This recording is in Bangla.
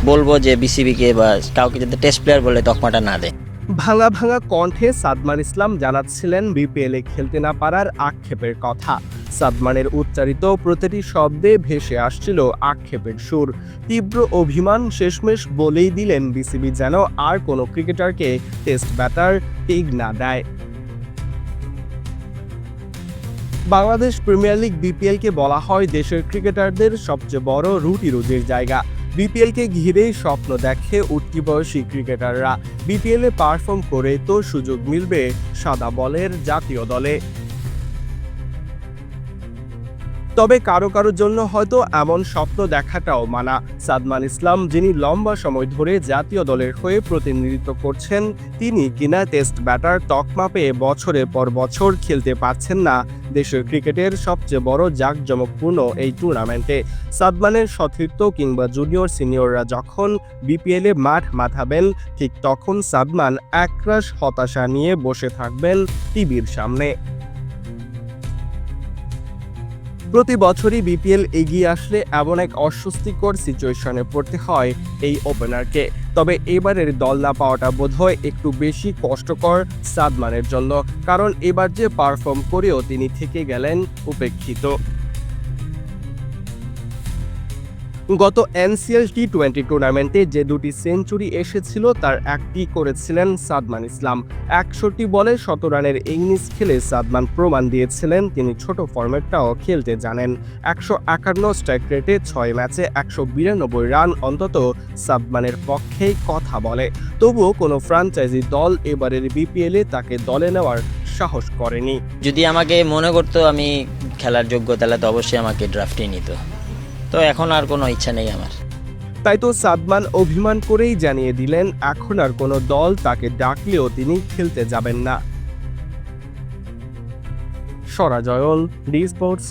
বলবো যে বিসিবিকে বা কাউকে যাতে টেস্ট প্লেয়ার বলে তকমাটা না দেয়। ভাঙা ভাঙা কণ্ঠে সাদমান ইসলাম জানাচ্ছিলেন বিপিএলে খেলতে না পারার আক্ষেপের কথা। সাদমানের উচ্চারিত প্রতিটি শব্দে ভেসে আসছিল আক্ষেপের সুর। তীব্র অভিমান শেষমেশ বলেই দিলেন বিসিবি যেন আর কোনো ক্রিকেটারকে টেস্ট ব্যাটার টিক না দেয়। বাংলাদেশ প্রিমিয়ার লিগ বিপিএলকে বলা হয় দেশের ক্রিকেটারদের সবচেয়ে বড় রুটি রুজির জায়গা। বিপিএলকে ঘিরেই স্বপ্ন দেখে উঠতি বয়সী ক্রিকেটাররা। বিপিএলে পারফর্ম করে তো সুযোগ মিলবে সাদা বলের জাতীয় দলে। তবে কারো কারোর জন্য হয়তো এমন স্বপ্ন দেখাটাও মানা। সাদমান ইসলাম, যিনি লম্বা সময় ধরে জাতীয় দলের হয়ে প্রতিনিধিত্ব করছেন, তিনি কিনা টেস্ট ব্যাটার তকমা পেয়ে বছরের পর বছর খেলতে পারছেন না দেশের ক্রিকেটের সবচেয়ে বড় জাঁকজমকপূর্ণ এই টুর্নামেন্টে। সাদমানের সতীর্থ কিংবা জুনিয়র সিনিয়ররা যখন বিপিএলে মাঠ মাথাবেন, ঠিক তখন সাদমান একরাশ হতাশা নিয়ে বসে থাকবেন টিভির সামনে। প্রতি বছরই বিপিএল এগিয়ে আসলে এমন এক অস্বস্তিকর সিচুয়েশনে পড়তে হয় এই ওপেনারকে। তবে এবারের দল না পাওয়াটা বোধহয় একটু বেশি কষ্টকর সাদমানের জন্য, কারণ এবার যে পারফর্ম করেও তিনি থেকে গেলেন উপেক্ষিত। গত এনসিএল টি-20 টুর্নামেন্টে যে দুটি সেঞ্চুরি এসেছিল তার একটি করেছিলেন সাদমান ইসলাম। ৬১ বলে ১৭ রানের ইনিংস খেলে সাদমান প্রমাণ দিয়েছিলেন তিনি ছোট ফরম্যাটটাও খেলতে জানেন। ১৫১ স্ট্রাইক রেটে ৬ ম্যাচে ১৯২ রান অন্তত সাদমানের পক্ষেই কথা বলে। তবুও কোনো ফ্র্যাঞ্চাইজি দল এবারের বিপিএলে তাকে দলে নেওয়ার সাহস করেনি। যদি আমাকে মনে করতো আমি খেলার যোগ্য, তাহলে তো অবশ্যই আমাকে ড্রাফটে নিত। তো এখন আর কোনো ইচ্ছা নেই আমার। তাই তো সাদমান অভিমান করেই জানিয়ে দিলেন এখন আর কোনো দল তাকে ডাকলেও তিনি খেলতে যাবেন না। সরা জয়ল, ডি স্পোর্টস।